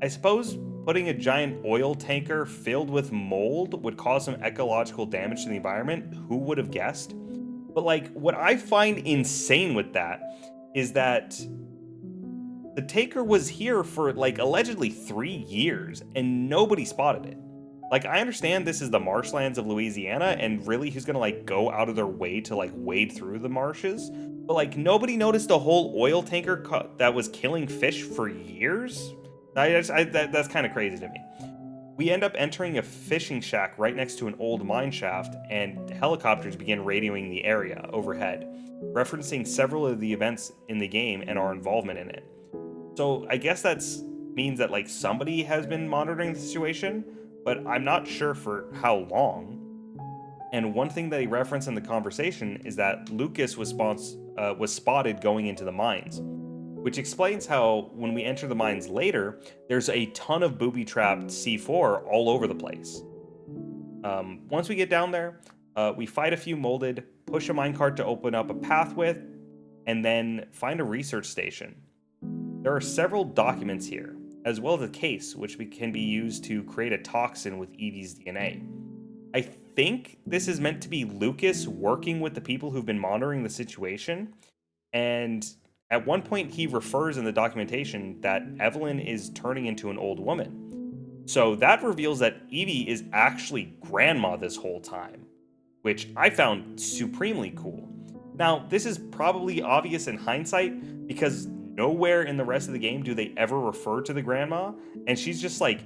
I suppose putting a giant oil tanker filled with mold would cause some ecological damage to the environment. Who would have guessed? But like, what I find insane with that is that the tanker was here for like allegedly 3 years and nobody spotted it. Like, I understand this is the marshlands of Louisiana, and really who's gonna like go out of their way to like wade through the marshes? But like, nobody noticed a whole oil tanker that was killing fish for years? That's kind of crazy to me. We end up entering a fishing shack right next to an old mine shaft, and helicopters begin radioing the area overhead, referencing several of the events in the game and our involvement in it. So I guess that means that like somebody has been monitoring the situation, but I'm not sure for how long. And one thing they reference in the conversation is that Lucas was spotted going into the mines, which explains how when we enter the mines later, there's a ton of booby-trapped C4 all over the place. Once we get down there, we fight a few molded, push a minecart to open up a path with, and then find a research station. There are several documents here, as well as a case which can be used to create a toxin with Evie's DNA. I think this is meant to be Lucas working with the people who've been monitoring the situation, and at one point he refers in the documentation that Evelyn is turning into an old woman. So that reveals that Evie is actually grandma this whole time, which I found supremely cool. Now, this is probably obvious in hindsight because nowhere in the rest of the game do they ever refer to the grandma, and she's just like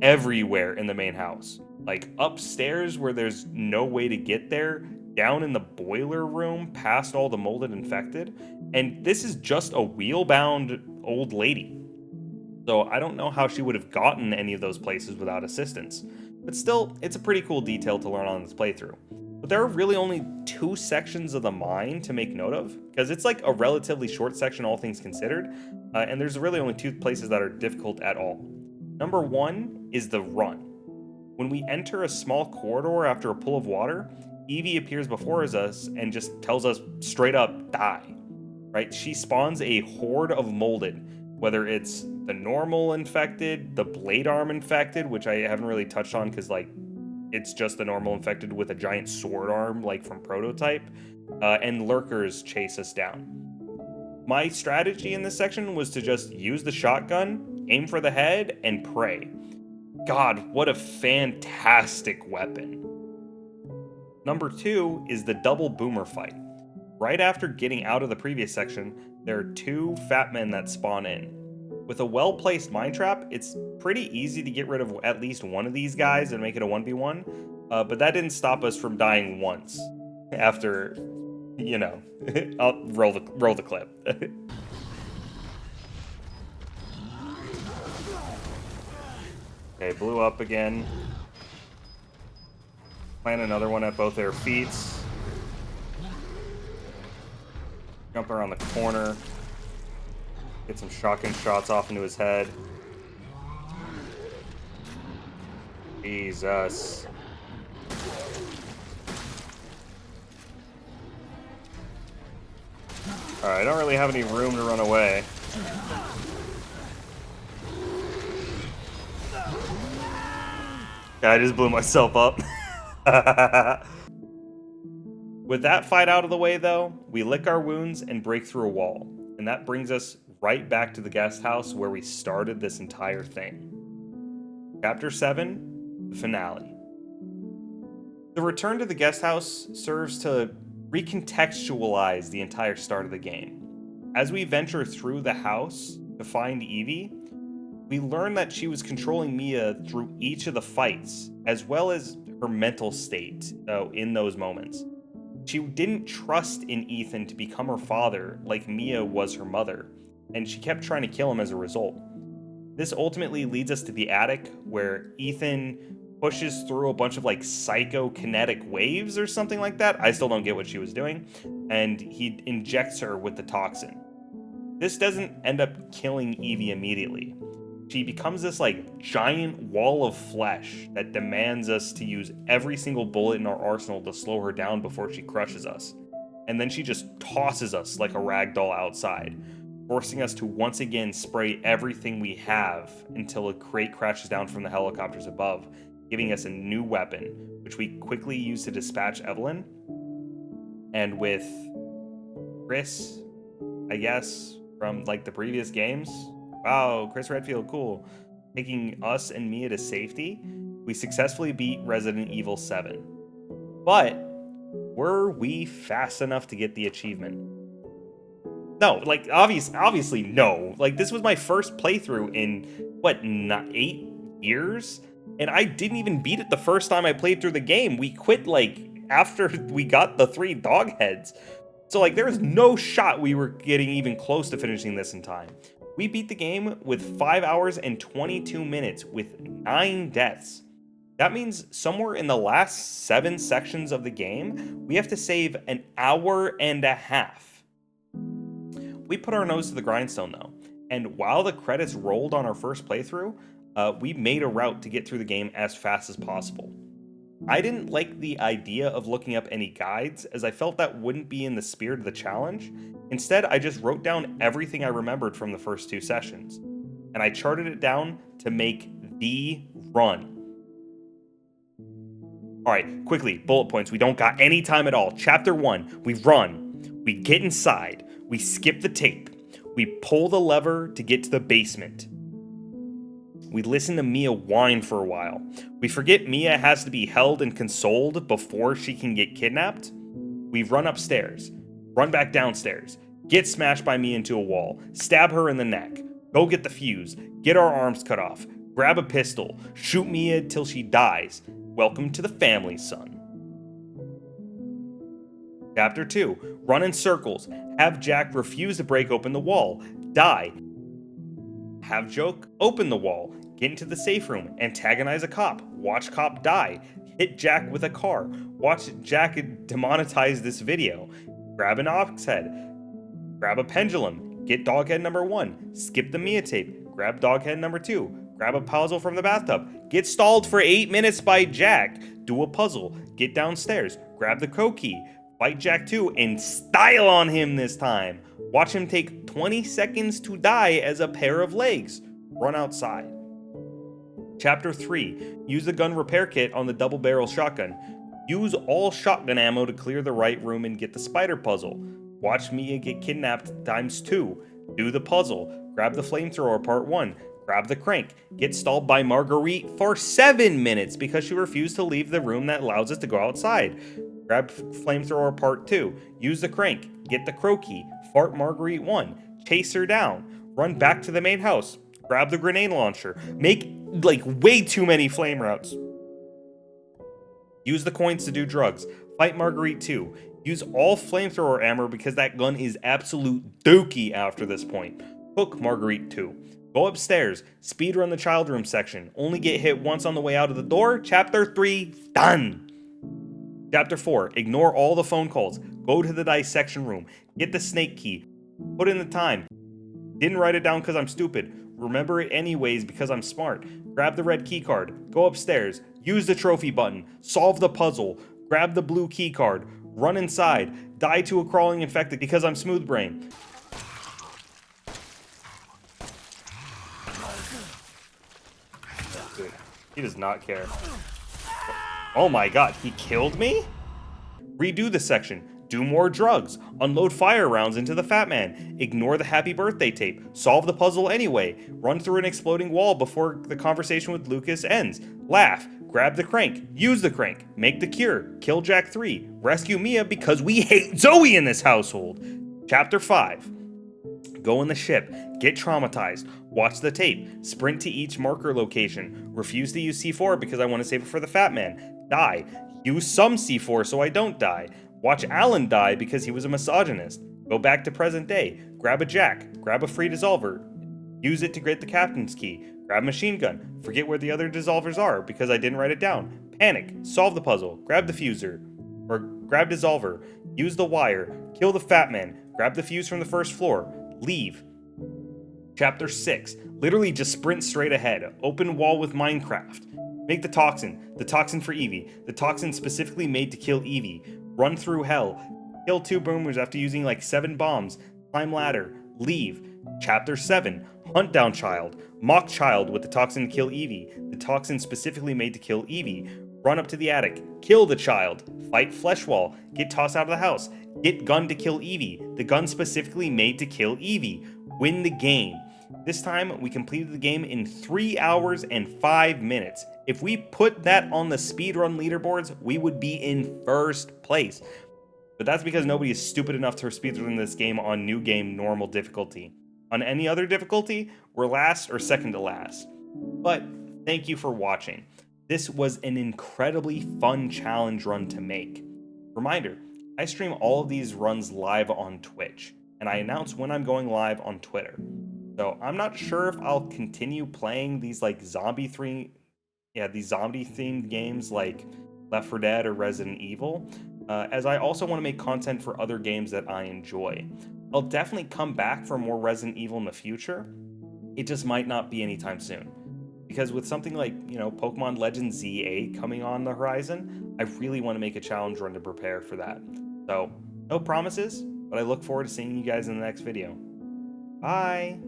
everywhere in the main house. Like upstairs where there's no way to get there, down in the boiler room past all the molded infected, and this is just a wheel-bound old lady. So I don't know how she would have gotten any of those places without assistance, but still, it's a pretty cool detail to learn on this playthrough. But there are really only 2 sections of the mine to make note of, because it's like a relatively short section, all things considered, and there's really only 2 places that are difficult at all. Number 1 is the run. When we enter a small corridor after a pool of water, Evie appears before us and just tells us straight up, die. Right? She spawns a horde of molded, whether it's the normal infected, the blade arm infected, which I haven't really touched on because, like, it's just the normal infected with a giant sword arm, like from Prototype, and lurkers chase us down. My strategy in this section was to just use the shotgun, aim for the head, and pray. God, what a fantastic weapon. Number 2 is the double boomer fight. Right after getting out of the previous section, there are 2 fat men that spawn in. With a well-placed mine trap, it's pretty easy to get rid of at least one of these guys and make it a 1v1, but that didn't stop us from dying once after, you know, I'll roll the clip. Okay, blew up again. Plant another one at both their feet. Jump around the corner. Get some shotgun shots off into his head. Jesus. Alright, I don't really have any room to run away. Yeah, I just blew myself up. With that fight out of the way, though, we lick our wounds and break through a wall. And that brings us right back to the guest house where we started this entire thing. Chapter 7, the finale. The return to the guest house serves to recontextualize the entire start of the game. As we venture through the house to find Evie, we learn that she was controlling Mia through each of the fights, as well as her mental state in those moments. She didn't trust in Ethan to become her father like Mia was her mother, and she kept trying to kill him as a result. This ultimately leads us to the attic, where Ethan pushes through a bunch of like psychokinetic waves or something like that. I still don't get what she was doing, and he injects her with the toxin. This doesn't end up killing Evie immediately. She becomes this like giant wall of flesh that demands us to use every single bullet in our arsenal to slow her down before she crushes us. And then she just tosses us like a rag doll outside, forcing us to once again spray everything we have until a crate crashes down from the helicopters above, giving us a new weapon, which we quickly use to dispatch Evelyn. And with Chris, I guess, from like the previous games, wow, Chris Redfield, cool, taking us and Mia to safety, we successfully beat Resident Evil 7. But were we fast enough to get the achievement? No, like, obviously no. Like, this was my first playthrough in, what, 8 years? And I didn't even beat it the first time I played through the game. We quit, like, after we got the 3 dog heads. So, like, there's no shot we were getting even close to finishing this in time. We beat the game with 5 hours and 22 minutes with 9 deaths. That means somewhere in the last 7 sections of the game, we have to save an hour and a half. We put our nose to the grindstone though, and while the credits rolled on our first playthrough, we made a route to get through the game as fast as possible. I didn't like the idea of looking up any guides, as I felt that wouldn't be in the spirit of the challenge. Instead, I just wrote down everything I remembered from the first 2 sessions, and I charted it down to make the run. Alright, quickly, bullet points, we don't got any time at all. Chapter 1, we run, we get inside, we skip the tape, we pull the lever to get to the basement. We listen to Mia whine for a while. We forget Mia has to be held and consoled before she can get kidnapped. We run upstairs, run back downstairs, get smashed by Mia into a wall, stab her in the neck, go get the fuse, get our arms cut off, grab a pistol, shoot Mia till she dies. Welcome to the family, son. Chapter 2, run in circles, have Jack refuse to break open the wall, die. Have Joke open the wall, get into the safe room, antagonize a cop, watch cop die, Hit Jack with a car. Watch Jack demonetize this video. Grab an ox head. Grab a pendulum. Get dog head number 1. Skip the Mia tape. Grab dog head number 2. Grab a puzzle from the bathtub. Get stalled for 8 minutes by Jack. Do a puzzle. Get downstairs. Grab the crow key. Fight Jack 2 and style on him this time. Watch him take 20 seconds to die as a pair of legs. Run outside. Chapter 3. Use the gun repair kit on the double barrel shotgun. Use all shotgun ammo to clear the right room and get the spider puzzle. Watch Mia get kidnapped ×2. Do the puzzle. Grab the flamethrower part 1. Grab the crank. Get stalled by Marguerite for 7 minutes because she refused to leave the room that allows us to go outside. Grab flamethrower part 2. Use the crank. Get the crow key. Fart Marguerite 1. Chase her down. Run back to the main house. Grab the grenade launcher. Make like way too many flame routes. Use the coins to do drugs. Fight Marguerite 2. Use all flamethrower ammo because that gun is absolute dookie after this point. Hook Marguerite 2. Go upstairs. Speedrun the child room section. Only get hit once on the way out of the door. Chapter 3, done. Chapter 4, ignore all the phone calls. Go to the dissection room. Get the snake key. Put in the time. Didn't write it down because I'm stupid. Remember it anyways because I'm smart. Grab the red key card. Go upstairs. Use the trophy button. Solve the puzzle. Grab the blue key card. Run inside. Die to a crawling infected because I'm smooth brain. Dude, he does not care. Oh my god, he killed me? Redo the section. Do more drugs. Unload fire rounds into the Fat Man. Ignore the happy birthday tape. Solve the puzzle anyway. Run through an exploding wall before the conversation with Lucas ends. Laugh. Grab the crank. Use the crank. Make the cure. Kill Jack 3. Rescue Mia because we hate Zoe in this household. Chapter 5. Go in the ship. Get traumatized. Watch the tape. Sprint to each marker location. Refuse to use C4 because I want to save it for the Fat Man. Die. Use some C4 so I don't die. Watch Alan die because he was a misogynist. Go back to present day. Grab a jack. Grab a free dissolver. Use it to get the captain's key. Grab machine gun. Forget where the other dissolvers are because I didn't write it down. Panic. Solve the puzzle. Grab the fuser. Or grab dissolver. Use the wire. Kill the Fat Man. Grab the fuse from the first floor. Leave. Chapter 6. Literally just sprint straight ahead. Open wall with Minecraft. Make the toxin for Evie. The toxin specifically made to kill Evie. Run through hell. Kill 2 boomers after using like 7 bombs. Climb ladder. Leave. Chapter 7. Hunt down child. Mock child with the toxin to kill Evie. The toxin specifically made to kill Evie. Run up to the attic. Kill the child. Fight flesh wall. Get tossed out of the house. Get gun to kill Evie. The gun specifically made to kill Evie. Win the game. This time, we completed the game in 3 hours and 5 minutes. If we put that on the speedrun leaderboards, we would be in first place. But that's because nobody is stupid enough to speedrun this game on new game normal difficulty. On any other difficulty, we're last or second to last. But thank you for watching. This was an incredibly fun challenge run to make. Reminder, I stream all of these runs live on Twitch, and I announce when I'm going live on Twitter. So I'm not sure if I'll continue playing these like zombie themed games like Left 4 Dead or Resident Evil, as I also want to make content for other games that I enjoy. I'll definitely come back for more Resident Evil in the future. It just might not be anytime soon. Because with something like, Pokemon Legends Z8 coming on the horizon, I really want to make a challenge run to prepare for that. So, no promises, but I look forward to seeing you guys in the next video. Bye!